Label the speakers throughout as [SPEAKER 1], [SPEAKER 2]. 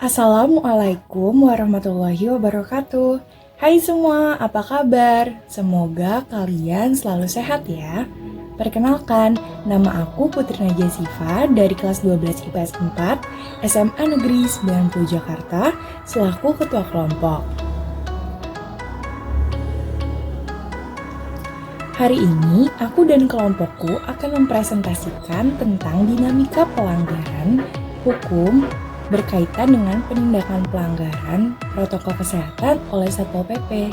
[SPEAKER 1] Assalamualaikum warahmatullahi wabarakatuh. Hai semua, apa kabar? Semoga kalian selalu sehat ya. Perkenalkan, nama aku Putri Najwa Sifa dari kelas 12 IPS 4 SMA Negeri 90 Jakarta selaku ketua kelompok. Hari ini, aku dan kelompokku akan mempresentasikan tentang dinamika pelanggaran hukum berkaitan dengan penindakan pelanggaran protokol kesehatan oleh Satpol PP.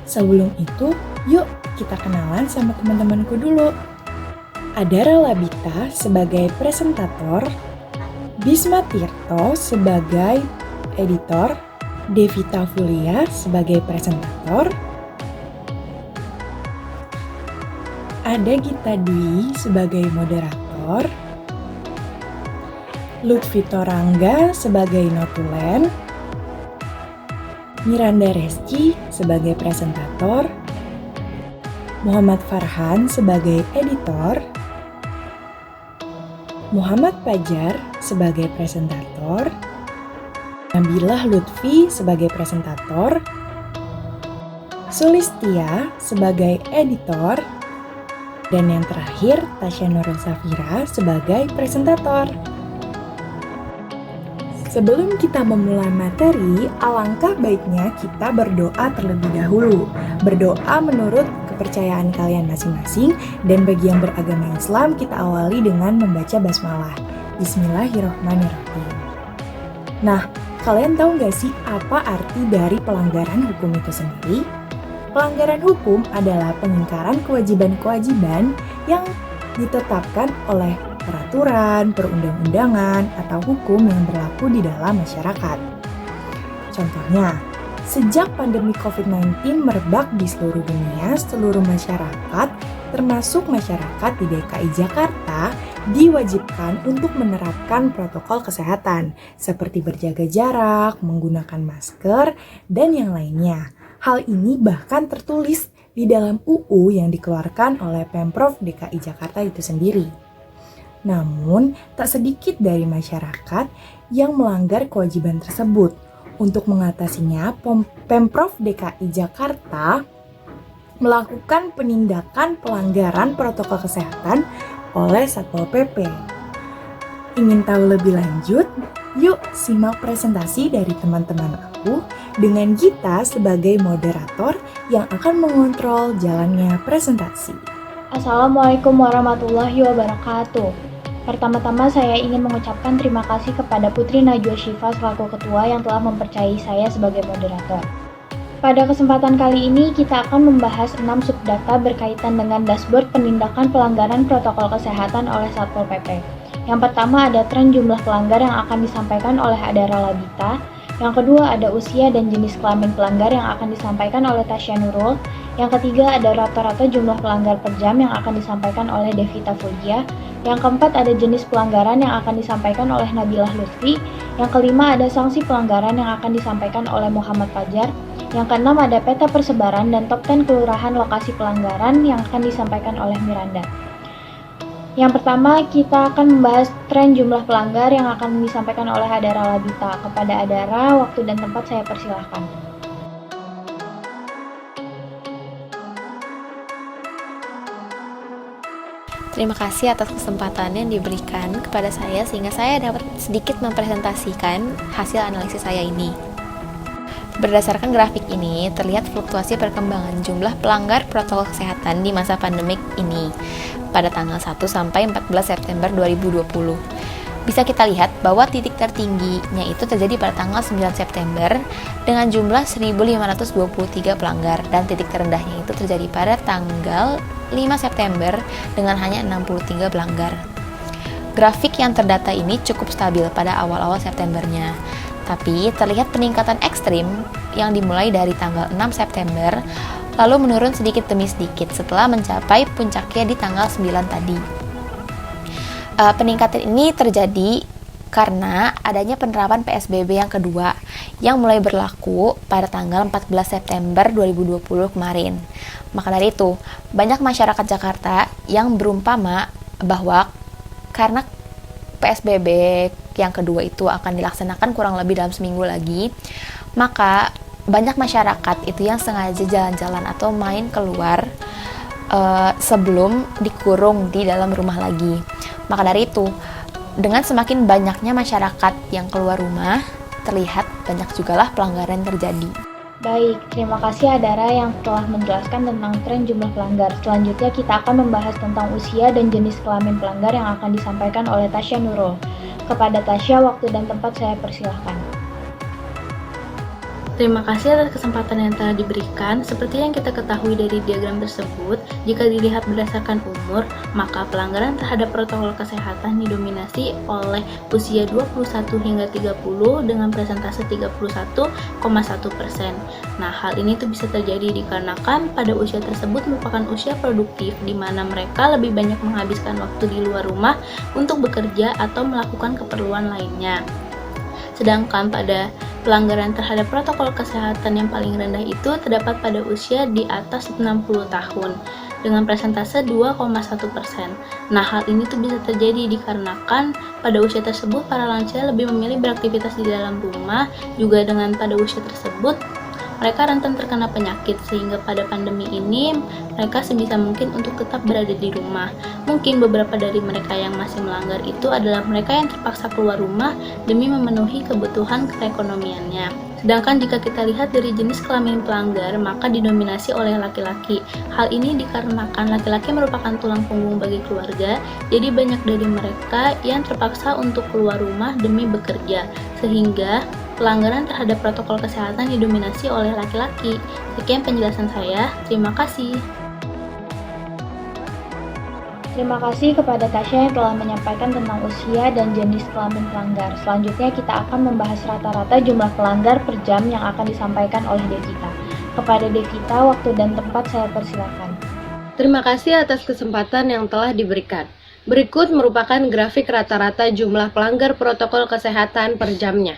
[SPEAKER 1] Sebelum itu, yuk kita kenalan sama teman-temanku dulu. Ada Ralabita sebagai presentator, Bisma Tirto sebagai editor, Devita Fulia sebagai presentator, ada Gita Dwi sebagai moderator, Lutfi Torangga sebagai notulen, Miranda Reski sebagai presentator, Muhammad Farhan sebagai editor, Muhammad Pajar sebagai presentator, Nabilah Lutfi sebagai presentator, Sulistia sebagai editor, dan yang terakhir Tasya Nurul Safira sebagai presentator. Sebelum kita memulai materi, alangkah baiknya kita berdoa terlebih dahulu. Berdoa menurut kepercayaan kalian masing-masing, dan bagi yang beragama Islam, kita awali dengan membaca basmalah. Bismillahirrahmanirrahim. Nah, kalian tahu nggak sih apa arti dari pelanggaran hukum itu sendiri? Pelanggaran hukum adalah pengingkaran kewajiban-kewajiban yang ditetapkan oleh peraturan, perundang-undangan, atau hukum yang berlaku di dalam masyarakat. Contohnya, sejak pandemi COVID-19 merebak di seluruh dunia, seluruh masyarakat, termasuk masyarakat di DKI Jakarta, diwajibkan untuk menerapkan protokol kesehatan, seperti berjaga jarak, menggunakan masker, dan yang lainnya. Hal ini bahkan tertulis di dalam UU yang dikeluarkan oleh Pemprov DKI Jakarta itu sendiri. Namun, tak sedikit dari masyarakat yang melanggar kewajiban tersebut. Untuk mengatasinya, Pemprov DKI Jakarta melakukan penindakan pelanggaran protokol kesehatan oleh Satpol PP. Ingin tahu lebih lanjut? Yuk simak presentasi dari teman-teman aku dengan Gita sebagai moderator yang akan mengontrol jalannya presentasi.
[SPEAKER 2] Assalamualaikum warahmatullahi wabarakatuh. Pertama-tama saya ingin mengucapkan terima kasih kepada Putri Najwa Sifa selaku ketua yang telah mempercayai saya sebagai moderator. Pada kesempatan kali ini kita akan membahas 6 subdata berkaitan dengan dashboard penindakan pelanggaran protokol kesehatan oleh Satpol PP. Yang pertama ada tren jumlah pelanggar yang akan disampaikan oleh Adara Labita. Yang kedua ada usia dan jenis kelamin pelanggar yang akan disampaikan oleh Tasya Nurul. Yang ketiga ada rata-rata jumlah pelanggar per jam yang akan disampaikan oleh Devita Fulia. Yang keempat ada jenis pelanggaran yang akan disampaikan oleh Nabilah Lutfi. Yang kelima ada sanksi pelanggaran yang akan disampaikan oleh Muhammad Pajar. Yang keenam ada peta persebaran dan top 10 kelurahan lokasi pelanggaran yang akan disampaikan oleh Miranda. Yang pertama kita akan membahas tren jumlah pelanggar yang akan disampaikan oleh Adara Labita. Kepada Adara, waktu dan tempat saya persilahkan.
[SPEAKER 3] Terima kasih atas kesempatan yang diberikan kepada saya sehingga saya dapat sedikit mempresentasikan hasil analisis saya ini. Berdasarkan grafik ini, terlihat fluktuasi perkembangan jumlah pelanggar protokol kesehatan di masa pandemik ini pada tanggal 1 sampai 14 September 2020. Bisa kita lihat bahwa titik tertingginya itu terjadi pada tanggal 9 September dengan jumlah 1.523 pelanggar dan titik terendahnya itu terjadi pada tanggal 5 September dengan hanya 63 pelanggar. Grafik yang terdata ini cukup stabil pada awal-awal Septembernya, tapi terlihat peningkatan ekstrim yang dimulai dari tanggal 6 September lalu menurun sedikit demi sedikit setelah mencapai puncaknya di tanggal 9 tadi. Peningkatan ini terjadi karena adanya penerapan PSBB yang kedua yang mulai berlaku pada tanggal 14 September 2020 kemarin. Maka dari itu, banyak masyarakat Jakarta yang berumpama bahwa karena PSBB yang kedua itu akan dilaksanakan kurang lebih dalam seminggu lagi, maka banyak masyarakat itu yang sengaja jalan-jalan atau main keluar sebelum dikurung di dalam rumah lagi. Maka dari itu, dengan semakin banyaknya masyarakat yang keluar rumah, terlihat banyak jugalah pelanggaran terjadi.
[SPEAKER 2] Baik, terima kasih Adara yang telah menjelaskan tentang tren jumlah pelanggar. Selanjutnya kita akan membahas tentang usia dan jenis kelamin pelanggar yang akan disampaikan oleh Tasya Nurul. Kepada Tasya, waktu dan tempat saya persilahkan.
[SPEAKER 4] Terima kasih atas kesempatan yang telah diberikan. Seperti yang kita ketahui dari diagram tersebut, jika dilihat berdasarkan umur, maka pelanggaran terhadap protokol kesehatan didominasi oleh usia 21 hingga 30 dengan persentase 31,1%. Nah, hal ini tuh bisa terjadi dikarenakan pada usia tersebut merupakan usia produktif di mana mereka lebih banyak menghabiskan waktu di luar rumah untuk bekerja atau melakukan keperluan lainnya. Sedangkan pada pelanggaran terhadap protokol kesehatan yang paling rendah itu terdapat pada usia di atas 60 tahun dengan persentase 2,1%. Nah, hal ini tuh bisa terjadi dikarenakan pada usia tersebut para lansia lebih memilih beraktivitas di dalam rumah, juga dengan pada usia tersebut mereka rentan terkena penyakit, sehingga pada pandemi ini mereka sebisa mungkin untuk tetap berada di rumah. Mungkin beberapa dari mereka yang masih melanggar itu adalah mereka yang terpaksa keluar rumah demi memenuhi kebutuhan perekonomiannya. Sedangkan jika kita lihat dari jenis kelamin pelanggar, maka didominasi oleh laki-laki. Hal ini dikarenakan laki-laki merupakan tulang punggung bagi keluarga, jadi banyak dari mereka yang terpaksa untuk keluar rumah demi bekerja, sehingga pelanggaran terhadap protokol kesehatan didominasi oleh laki-laki. Sekian penjelasan saya, terima kasih.
[SPEAKER 2] Terima kasih kepada Tasya yang telah menyampaikan tentang usia dan jenis kelamin pelanggar. Selanjutnya kita akan membahas rata-rata jumlah pelanggar per jam yang akan disampaikan oleh Devita. Kepada Devita, waktu dan tempat saya persilakan.
[SPEAKER 5] Terima kasih atas kesempatan yang telah diberikan. Berikut merupakan grafik rata-rata jumlah pelanggar protokol kesehatan per jamnya.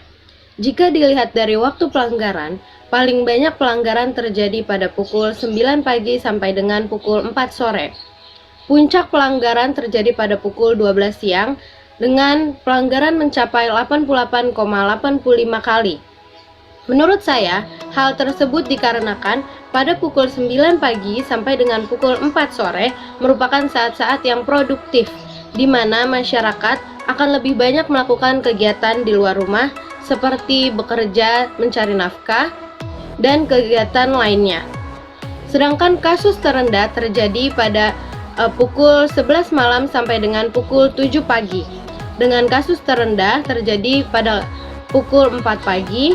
[SPEAKER 5] Jika dilihat dari waktu pelanggaran, paling banyak pelanggaran terjadi pada pukul 9 pagi sampai dengan pukul 4 sore. Puncak pelanggaran terjadi pada pukul 12 siang dengan pelanggaran mencapai 88,85 kali. Menurut saya, hal tersebut dikarenakan pada pukul 9 pagi sampai dengan pukul 4 sore merupakan saat-saat yang produktif, di mana masyarakat akan lebih banyak melakukan kegiatan di luar rumah seperti bekerja, mencari nafkah, dan kegiatan lainnya. Sedangkan kasus terendah terjadi pada pukul 11 malam sampai dengan pukul 7 pagi. Dengan kasus terendah terjadi pada pukul 4 pagi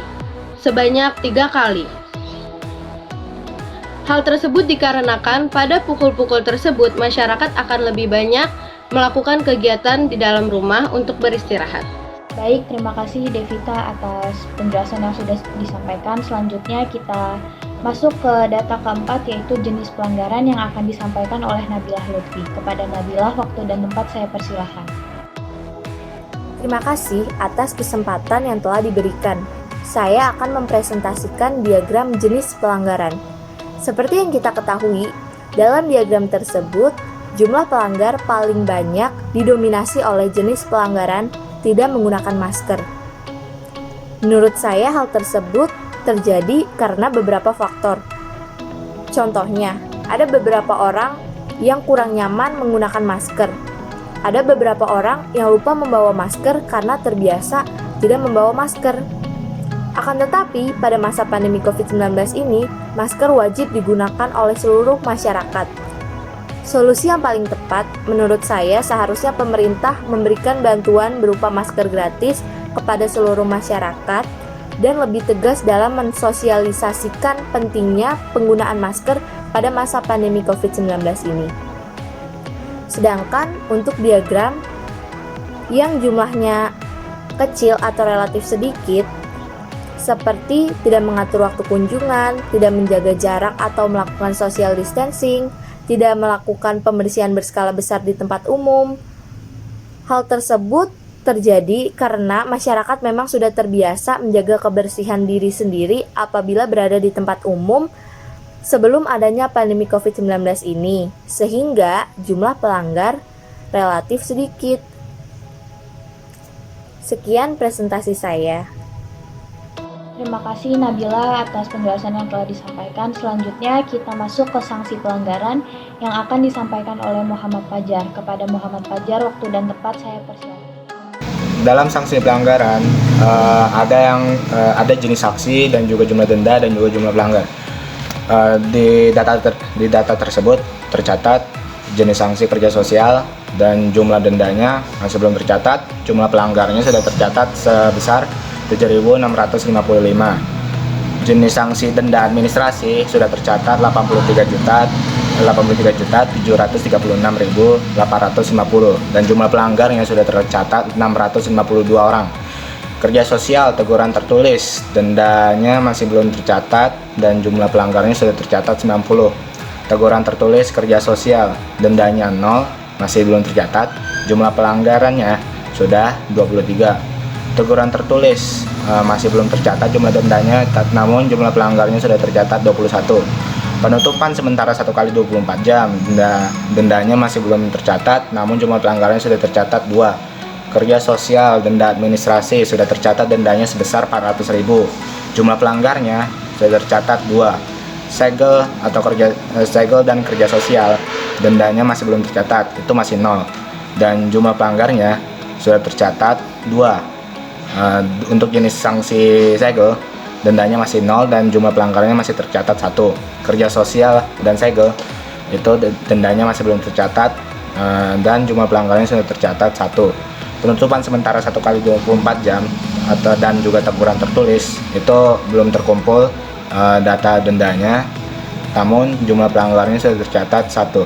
[SPEAKER 5] sebanyak 3 kali. Hal tersebut dikarenakan pada pukul-pukul tersebut masyarakat akan lebih banyak melakukan kegiatan di dalam rumah untuk beristirahat.
[SPEAKER 2] Baik, terima kasih Devita atas penjelasan yang sudah disampaikan. Selanjutnya kita masuk ke data keempat, yaitu jenis pelanggaran yang akan disampaikan oleh Nabilah Lutfi. Kepada Nabilah, waktu dan tempat saya persilahkan.
[SPEAKER 6] Terima kasih atas kesempatan yang telah diberikan. Saya akan mempresentasikan diagram jenis pelanggaran. Seperti yang kita ketahui, dalam diagram tersebut, jumlah pelanggar paling banyak didominasi oleh jenis pelanggaran tidak menggunakan masker. Menurut saya hal tersebut terjadi karena beberapa faktor. Contohnya, ada beberapa orang yang kurang nyaman menggunakan masker. Ada beberapa orang yang lupa membawa masker karena terbiasa tidak membawa masker. Akan tetapi, pada masa pandemi COVID-19 ini, masker wajib digunakan oleh seluruh masyarakat. Solusi yang paling tepat, menurut saya, seharusnya pemerintah memberikan bantuan berupa masker gratis kepada seluruh masyarakat dan lebih tegas dalam mensosialisasikan pentingnya penggunaan masker pada masa pandemi COVID-19 ini. Sedangkan untuk diagram yang jumlahnya kecil atau relatif sedikit, seperti tidak mengatur waktu kunjungan, tidak menjaga jarak atau melakukan social distancing, tidak melakukan pembersihan berskala besar di tempat umum. Hal tersebut terjadi karena masyarakat memang sudah terbiasa menjaga kebersihan diri sendiri apabila berada di tempat umum sebelum adanya pandemi COVID-19 ini, sehingga jumlah pelanggar relatif sedikit. Sekian presentasi saya.
[SPEAKER 2] Terima kasih Nabila atas penjelasan yang telah disampaikan. Selanjutnya kita masuk ke sanksi pelanggaran yang akan disampaikan oleh Muhammad Fajar. Kepada Muhammad Fajar, waktu dan tempat saya persilakan.
[SPEAKER 7] Dalam sanksi pelanggaran ada jenis sanksi dan juga jumlah denda dan juga jumlah pelanggar. Di data tersebut tercatat jenis sanksi kerja sosial dan jumlah dendanya masih belum tercatat. Jumlah pelanggarnya sudah tercatat sebesar 7.655. Jenis sanksi denda administrasi sudah tercatat 83.736.850 dan jumlah pelanggarnya sudah tercatat 652 orang. Kerja sosial teguran tertulis dendanya masih belum tercatat dan jumlah pelanggarnya sudah tercatat 90. Teguran tertulis kerja sosial dendanya 0 masih belum tercatat, jumlah pelanggarannya sudah 23. Teguran tertulis masih belum tercatat jumlah dendanya, namun jumlah pelanggarnya sudah tercatat 21. Penutupan sementara 1 kali 24 jam, dendanya masih belum tercatat, namun jumlah pelanggarnya sudah tercatat 2. Kerja sosial denda administrasi sudah tercatat dendanya sebesar 400.000. Jumlah pelanggarnya sudah tercatat 2. Segel dan kerja sosial dendanya masih belum tercatat, itu masih 0. Dan jumlah pelanggarnya sudah tercatat 2. Untuk jenis sanksi segel dendanya masih 0 dan jumlah pelanggarannya masih tercatat 1. Kerja sosial dan segel itu dendanya masih belum tercatat dan jumlah pelanggarannya sudah tercatat 1. Penutupan sementara 1 kali 24 jam dan juga teguran tertulis itu belum terkumpul data dendanya, namun jumlah pelanggarannya sudah tercatat 1.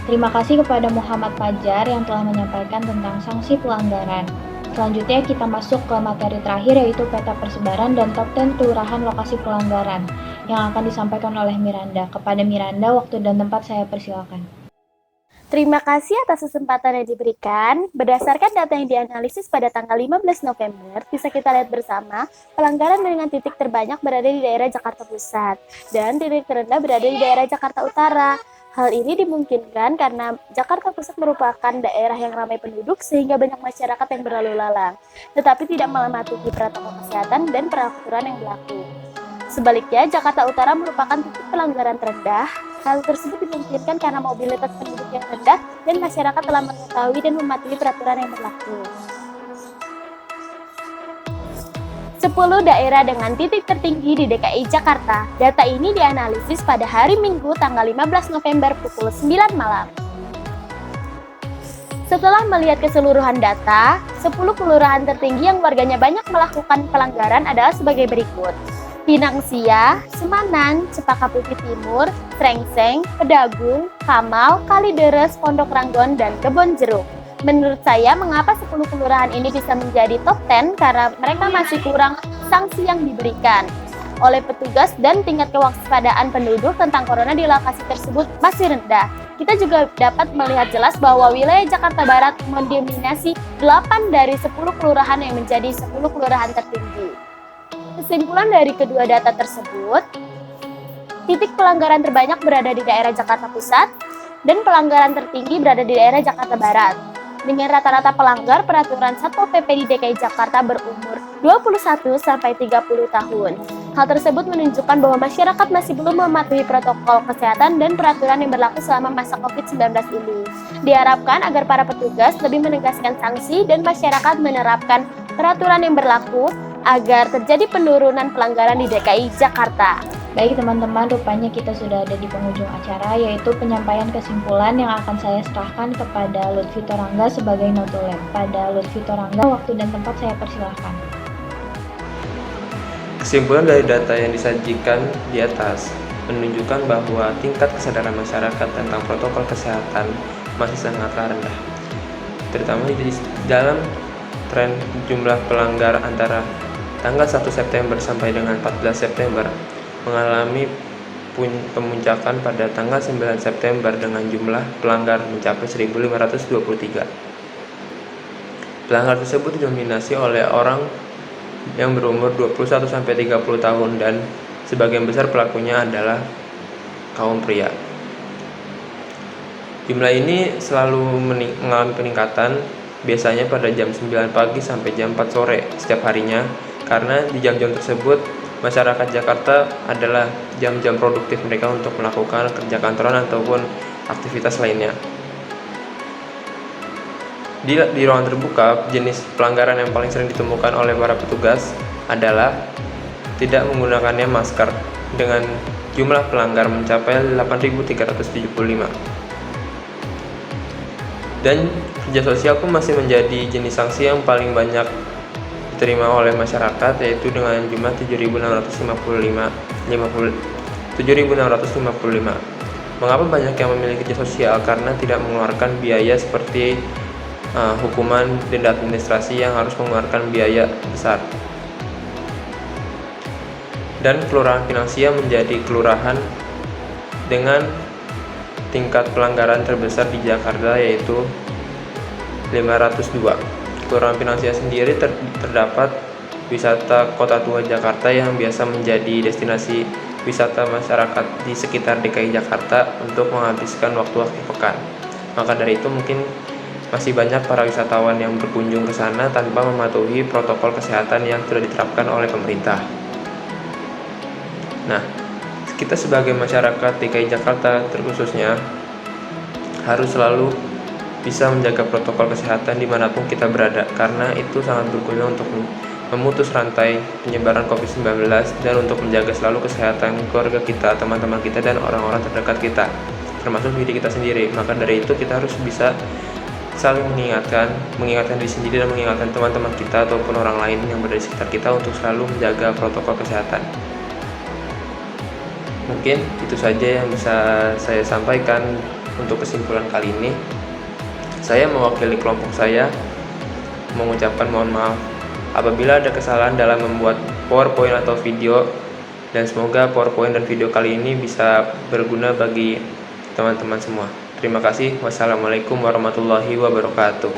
[SPEAKER 2] Terima kasih kepada Muhammad Fajar yang telah menyampaikan tentang sanksi pelanggaran. Selanjutnya kita masuk ke materi terakhir yaitu peta persebaran dan top 10 kelurahan lokasi pelanggaran yang akan disampaikan oleh Miranda. Kepada Miranda, waktu dan tempat saya persilakan.
[SPEAKER 8] Terima kasih atas kesempatan yang diberikan. Berdasarkan data yang dianalisis pada tanggal 15 November, bisa kita lihat bersama pelanggaran dengan titik terbanyak berada di daerah Jakarta Pusat dan titik terendah berada di daerah Jakarta Utara. Hal ini dimungkinkan karena Jakarta Pusat merupakan daerah yang ramai penduduk sehingga banyak masyarakat yang berlalu lalang, tetapi tidak mematuhi protokol kesehatan dan peraturan yang berlaku. Sebaliknya, Jakarta Utara merupakan titik pelanggaran terendah. Hal tersebut dimungkinkan karena mobilitas penduduk yang rendah dan masyarakat telah mengetahui dan mematuhi peraturan yang berlaku. 10 daerah dengan titik tertinggi di DKI Jakarta. Data ini dianalisis pada hari Minggu tanggal 15 November pukul 9 malam. Setelah melihat keseluruhan data, 10 kelurahan tertinggi yang warganya banyak melakukan pelanggaran adalah sebagai berikut. Pinang Sia, Semanan, Cempaka Putih Timur, Srengseng, Pedagung, Kamal, Kalideres, Pondok Ranggon, dan Kebon Jeruk. Menurut saya, mengapa 10 kelurahan ini bisa menjadi top 10? Karena mereka masih kurang sanksi yang diberikan oleh petugas dan tingkat kewaspadaan penduduk tentang corona di lokasi tersebut masih rendah. Kita juga dapat melihat jelas bahwa wilayah Jakarta Barat mendominasi 8 dari 10 kelurahan yang menjadi 10 kelurahan tertinggi. Kesimpulan dari kedua data tersebut, titik pelanggaran terbanyak berada di daerah Jakarta Pusat dan pelanggaran tertinggi berada di daerah Jakarta Barat. Dengan rata-rata pelanggar peraturan Satpol PP di DKI Jakarta berumur 21 sampai 30 tahun. Hal tersebut menunjukkan bahwa masyarakat masih belum mematuhi protokol kesehatan dan peraturan yang berlaku selama masa COVID-19 ini. Diharapkan agar para petugas lebih menegaskan sanksi dan masyarakat menerapkan peraturan yang berlaku agar terjadi penurunan pelanggaran di DKI Jakarta.
[SPEAKER 2] Baik teman-teman, rupanya kita sudah ada di penghujung acara, yaitu penyampaian kesimpulan yang akan saya serahkan kepada Lutfi Torangga sebagai notulen. Pada Lutfi Torangga, waktu dan tempat saya persilahkan.
[SPEAKER 9] Kesimpulan dari data yang disajikan di atas menunjukkan bahwa tingkat kesadaran masyarakat tentang protokol kesehatan masih sangatlah rendah, terutama di dalam tren jumlah pelanggar antara tanggal 1 September sampai dengan 14 September mengalami pemuncakan pada tanggal 9 September dengan jumlah pelanggar mencapai 1.523. Pelanggar tersebut didominasi oleh orang yang berumur 21 sampai 30 tahun dan sebagian besar pelakunya adalah kaum pria. Jumlah ini selalu mengalami peningkatan biasanya pada jam 9 pagi sampai jam 4 sore setiap harinya, karena di jam-jam tersebut masyarakat Jakarta adalah jam-jam produktif mereka untuk melakukan kerja kantoran ataupun aktivitas lainnya. Di ruangan terbuka, jenis pelanggaran yang paling sering ditemukan oleh para petugas adalah tidak menggunakannya masker dengan jumlah pelanggar mencapai 8.375. Dan kerja sosial pun masih menjadi jenis sanksi yang paling banyak diterima oleh masyarakat, yaitu dengan jumlah 7.655. Mengapa banyak yang memilih kerja sosial? Karena tidak mengeluarkan biaya seperti hukuman denda administrasi yang harus mengeluarkan biaya besar. Dan Kelurahan Pinangsia menjadi kelurahan dengan tingkat pelanggaran terbesar di Jakarta, yaitu 502. Kelurahan Pinangsia sendiri terdapat wisata Kota Tua Jakarta yang biasa menjadi destinasi wisata masyarakat di sekitar DKI Jakarta untuk menghabiskan waktu akhir pekan. Maka dari itu mungkin masih banyak para wisatawan yang berkunjung ke sana tanpa mematuhi protokol kesehatan yang sudah diterapkan oleh pemerintah. Nah, kita sebagai masyarakat DKI Jakarta terkhususnya harus selalu bisa menjaga protokol kesehatan dimanapun kita berada, karena itu sangat berguna untuk memutus rantai penyebaran COVID-19 dan untuk menjaga selalu kesehatan keluarga kita, teman-teman kita, dan orang-orang terdekat kita, termasuk diri kita sendiri. Maka dari itu kita harus bisa saling mengingatkan diri sendiri dan mengingatkan teman-teman kita ataupun orang lain yang berada di sekitar kita untuk selalu menjaga protokol kesehatan. Mungkin itu saja yang bisa saya sampaikan untuk kesimpulan kali ini. Saya mewakili kelompok saya mengucapkan mohon maaf apabila ada kesalahan dalam membuat PowerPoint atau video, dan semoga PowerPoint dan video kali ini bisa berguna bagi teman-teman semua. Terima kasih. Wassalamualaikum warahmatullahi wabarakatuh.